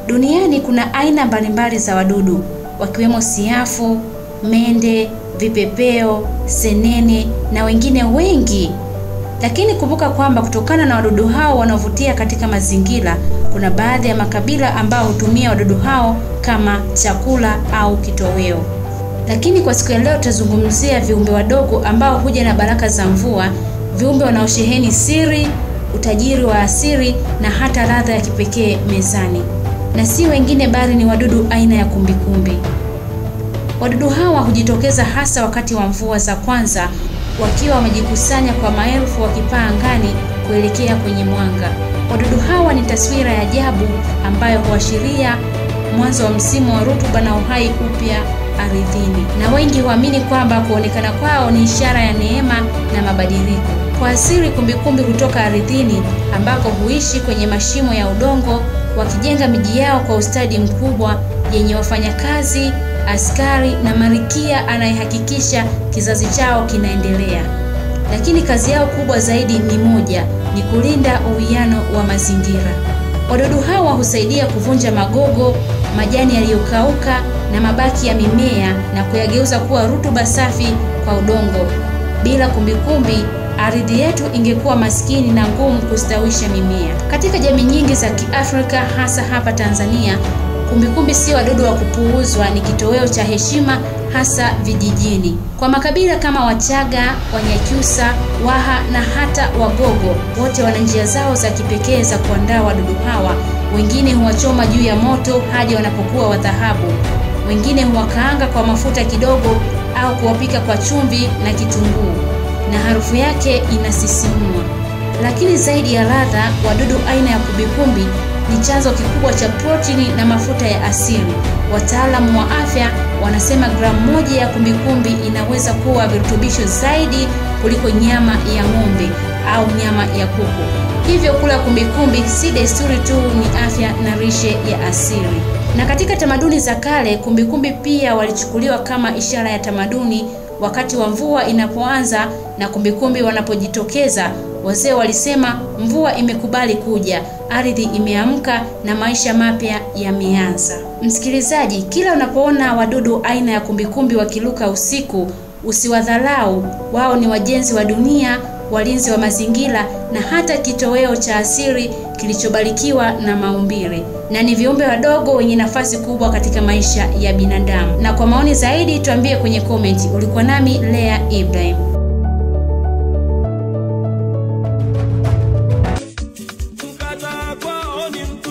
Duniani kuna aina mbalimbali za wadudu, wakiwemo siafu, mende, vipepeo, senene na wengine wengi. Lakini kumbuka kwamba kutokana na wadudu hao wanaovutia katika mazingira, kuna baadhi ya makabila ambao hutumia wadudu hao kama chakula au kitoweo. Lakini kwa siku ya leo tutazungumzia viumbe wadogo ambao huja na baraka za mvua, viumbe wanaosheheni siri, utajiri wa asili na hata ladha ya kipekee mezani. Na si wengine bali ni wadudu aina ya kumbikumbi. Wadudu hawa hujitokeza hasa wakati wa mvua za kwanza, wakiwa wamejikusanya kwa maelfu wakipaa angani kuelekea kwenye mwanga. Wadudu hawa ni taswira ya ajabu ambayo huashiria mwanzo wa msimu wa rutuba na uhai upya ardhini. Na wengi huamini kwamba kuonekana kwao ni ishara ya neema na mabadiliko. Kwa asili kumbikumbi kutoka ardhini ambako huishi kwenye mashimo ya udongo, wakijenga miji yao kwa ustadi mkubwa yenye wafanyakazi, askari na malkia anayehakikisha kizazi chao kinaendelea. Lakini kazi yao kubwa zaidi ni moja, ni kulinda uwiano wa mazingira. Wadudu hawa husaidia kuvunja magogo, majani yaliyokauka na mabaki ya mimea na kuyageuza kuwa rutuba safi kwa udongo. Bila kumbikumbi, ardhi yetu ingekuwa maskini na ngumu kustawisha mimea. Katika jamii nyingi za Kiafrika, hasa hapa Tanzania, kumbikumbi si wadudu wa kupuuzwa, ni kitoweo cha heshima hasa vijijini. Kwa makabila kama Wachaga, Wanyakyusa, Waha na hata Wagogo, wote wana njia zao za kipekee za kuandaa wadudu hawa. Wengine huwachoma juu ya moto hadi wanapokuwa wa dhahabu. Wengine huwakaanga kwa mafuta kidogo au kuwapika kwa chumvi na kitunguu, na harufu yake inasisimua. Lakini zaidi ya ladha, wadudu aina ya kumbikumbi ni chanzo kikubwa cha protini na mafuta ya asili. Wataalamu wa afya wanasema gramu moja ya kumbikumbi inaweza kuwa virutubisho zaidi kuliko nyama ya ng'ombe au nyama ya kuku. Hivyo kula kumbikumbi si desturi tu, ni afya na lishe ya asili. Na katika tamaduni za kale, kumbikumbi pia walichukuliwa kama ishara ya tamaduni. Wakati wa mvua inapoanza na kumbikumbi wanapojitokeza, wazee walisema mvua imekubali kuja, ardhi imeamka na maisha mapya yameanza. Msikilizaji, kila unapoona wadudu aina ya kumbikumbi wakiruka usiku, usiwadharau. Wao ni wajenzi wa dunia, walinzi wa mazingira na hata kitoweo cha asili kilichobarikiwa na maumbile. Na ni viumbe wadogo wenye nafasi kubwa katika maisha ya binadamu. Na kwa maoni zaidi tuambie kwenye comment. Ulikuwa nami Lea Ibrahim. Mkata kwao ni mtu